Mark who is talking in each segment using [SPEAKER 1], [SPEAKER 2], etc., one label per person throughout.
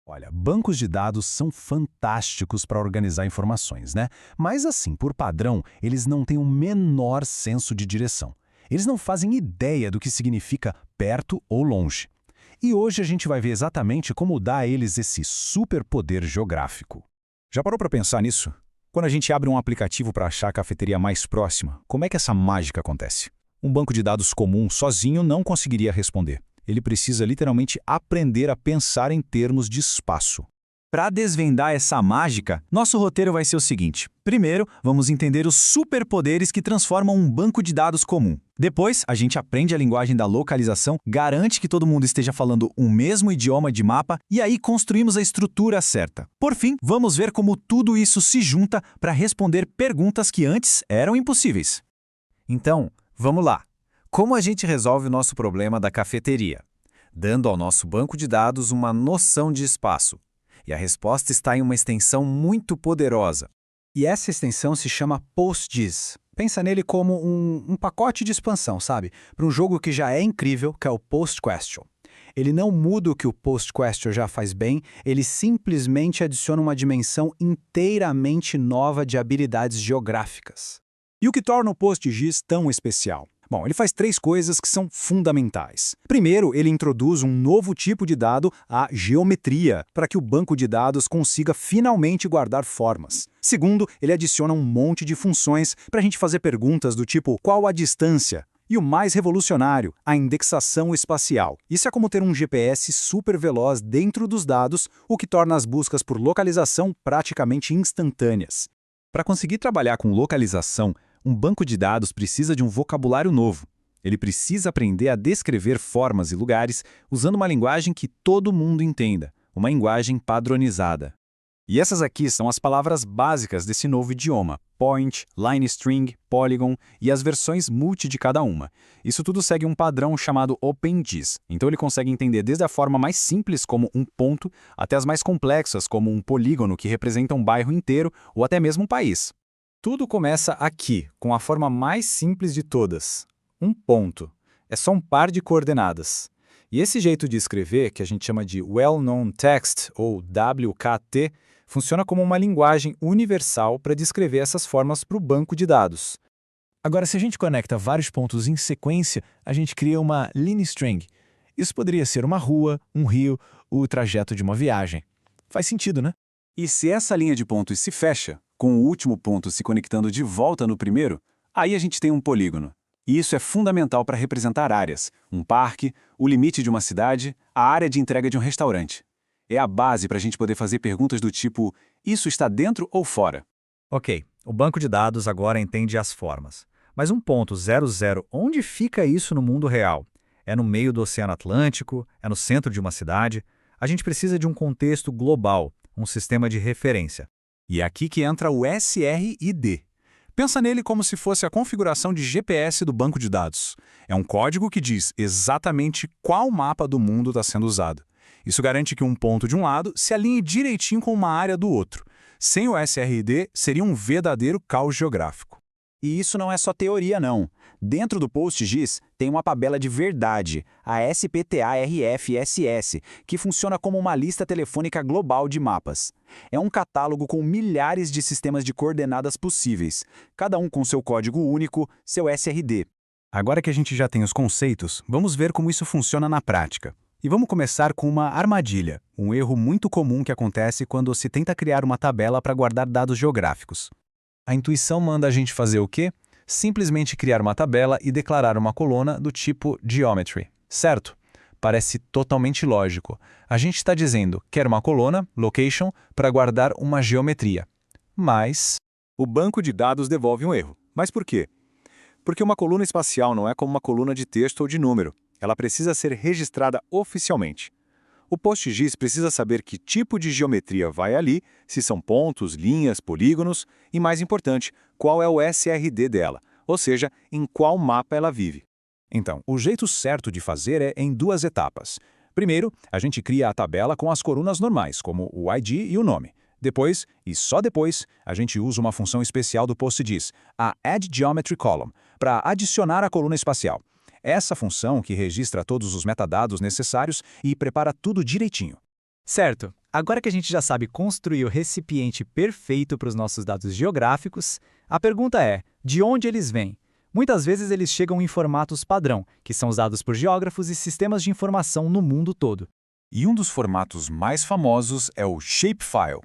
[SPEAKER 1] Olha, bancos de dados são fantásticos para organizar informações, né? Mas assim, por padrão, eles não têm o menor senso de direção. Eles não fazem ideia do que significa perto ou longe. E hoje a gente vai ver exatamente como dar a eles esse superpoder geográfico.
[SPEAKER 2] Já parou para pensar nisso? Quando a gente abre um aplicativo para achar a cafeteria mais próxima, como é que essa mágica acontece? Um banco de dados comum sozinho não conseguiria responder. Ele precisa literalmente aprender a pensar em termos de espaço. Para desvendar essa mágica, nosso roteiro vai ser o seguinte. Primeiro, vamos entender os superpoderes que transformam um banco de dados comum. Depois, a gente aprende a linguagem da localização, garante que todo mundo esteja falando o mesmo idioma de mapa e aí construímos a estrutura certa. Por fim, vamos ver como tudo isso se junta para responder perguntas que antes eram impossíveis. Então, vamos lá. Como a gente resolve o nosso problema da cafeteria? Dando ao nosso banco de dados uma noção de espaço. E a resposta está em uma extensão muito poderosa.
[SPEAKER 3] E essa extensão se chama PostGIS. Pensa nele como um pacote de expansão, sabe? Para um jogo que já é incrível, que é o PostQuestion. Ele não muda o que o PostQuestion já faz bem, ele simplesmente adiciona uma dimensão inteiramente nova de habilidades geográficas.
[SPEAKER 2] E o que torna o PostGIS tão especial? Bom, ele faz 3 coisas que são fundamentais. Primeiro, ele introduz um novo tipo de dado, a geometria, para que o banco de dados consiga finalmente guardar formas. Segundo, ele adiciona um monte de funções para a gente fazer perguntas do tipo qual a distância? E o mais revolucionário, a indexação espacial. Isso é como ter um GPS super veloz dentro dos dados, o que torna as buscas por localização praticamente instantâneas. Para conseguir trabalhar com localização, um banco de dados precisa de um vocabulário novo. Ele precisa aprender a descrever formas e lugares usando uma linguagem que todo mundo entenda, uma linguagem padronizada. E essas aqui são as palavras básicas desse novo idioma: point, line string, polygon e as versões multi de cada uma. Isso tudo segue um padrão chamado OpenGIS, então ele consegue entender desde a forma mais simples, como um ponto, até as mais complexas, como um polígono que representa um bairro inteiro ou até mesmo um país. Tudo começa aqui, com a forma mais simples de todas. Um ponto. É só um par de coordenadas. E esse jeito de escrever, que a gente chama de Well-Known Text, ou WKT, funciona como uma linguagem universal para descrever essas formas para o banco de dados.
[SPEAKER 1] Agora, se a gente conecta vários pontos em sequência, a gente cria uma line string. Isso poderia ser uma rua, um rio, o trajeto de uma viagem. Faz sentido, né?
[SPEAKER 2] E se essa linha de pontos se fecha, com o último ponto se conectando de volta no primeiro, aí a gente tem um polígono. E isso é fundamental para representar áreas, um parque, o limite de uma cidade, a área de entrega de um restaurante. É a base para a gente poder fazer perguntas do tipo, isso está dentro ou fora?
[SPEAKER 4] Ok, o banco de dados agora entende as formas. Mas um ponto 00, onde fica isso no mundo real? É no meio do Oceano Atlântico? É no centro de uma cidade? A gente precisa de um contexto global, um sistema de referência.
[SPEAKER 2] E é aqui que entra o SRID. Pensa nele como se fosse a configuração de GPS do banco de dados. É um código que diz exatamente qual mapa do mundo está sendo usado. Isso garante que um ponto de um lado se alinhe direitinho com uma área do outro. Sem o SRID, seria um verdadeiro caos geográfico.
[SPEAKER 3] E isso não é só teoria, não. Dentro do PostGIS tem uma tabela de verdade, a SPTARFSS, que funciona como uma lista telefônica global de mapas. É um catálogo com milhares de sistemas de coordenadas possíveis, cada um com seu código único, seu SRD.
[SPEAKER 2] Agora que a gente já tem os conceitos, vamos ver como isso funciona na prática. E vamos começar com uma armadilha, um erro muito comum que acontece quando se tenta criar uma tabela para guardar dados geográficos.
[SPEAKER 1] A intuição manda a gente fazer o quê? Simplesmente criar uma tabela e declarar uma coluna do tipo geometry, certo? Parece totalmente lógico. A gente está dizendo, quer uma coluna, location, para guardar uma geometria. Mas
[SPEAKER 2] o banco de dados devolve um erro. Mas por quê? Porque uma coluna espacial não é como uma coluna de texto ou de número. Ela precisa ser registrada oficialmente. O PostGIS precisa saber que tipo de geometria vai ali, se são pontos, linhas, polígonos e, mais importante, qual é o SRD dela, ou seja, em qual mapa ela vive. Então, o jeito certo de fazer é em 2 etapas. Primeiro, a gente cria a tabela com as colunas normais, como o ID e o nome. Depois, e só depois, a gente usa uma função especial do PostGIS, a addGeometryColumn, para adicionar a coluna espacial. Essa função que registra todos os metadados necessários e prepara tudo direitinho.
[SPEAKER 4] Certo.
[SPEAKER 5] Agora que a gente já sabe construir o recipiente perfeito para os nossos dados geográficos, a pergunta é, de onde eles vêm? Muitas vezes eles chegam em formatos padrão, que são usados por geógrafos e sistemas de informação no mundo todo.
[SPEAKER 3] E um dos formatos mais famosos é o Shapefile.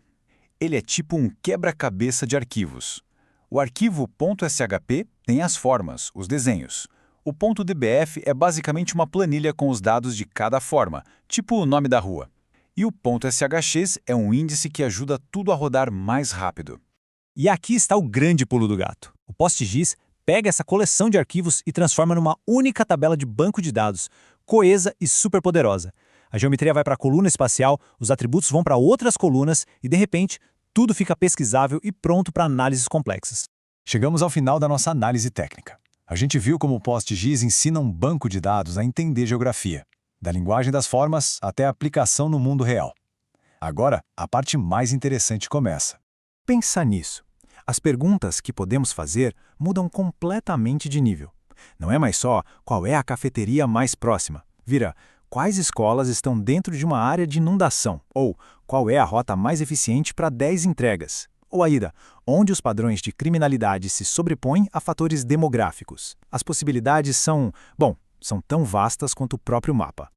[SPEAKER 3] Ele é tipo um quebra-cabeça de arquivos. O arquivo .shp tem as formas, os desenhos. O .dbf é basicamente uma planilha com os dados de cada forma, tipo o nome da rua. E o .shx é um índice que ajuda tudo a rodar mais rápido.
[SPEAKER 2] E aqui está o grande pulo do gato. O PostGIS pega essa coleção de arquivos e transforma numa única tabela de banco de dados, coesa e superpoderosa. A geometria vai para a coluna espacial, os atributos vão para outras colunas e, de repente, tudo fica pesquisável e pronto para análises complexas.
[SPEAKER 1] Chegamos ao final da nossa análise técnica. A gente viu como o PostGIS ensina um banco de dados a entender geografia, da linguagem das formas até a aplicação no mundo real. Agora, a parte mais interessante começa.
[SPEAKER 2] Pensa nisso. As perguntas que podemos fazer mudam completamente de nível. Não é mais só qual é a cafeteria mais próxima. Vira quais escolas estão dentro de uma área de inundação, ou qual é a rota mais eficiente para 10 entregas, ou ainda, onde os padrões de criminalidade se sobrepõem a fatores demográficos. As possibilidades são tão vastas quanto o próprio mapa.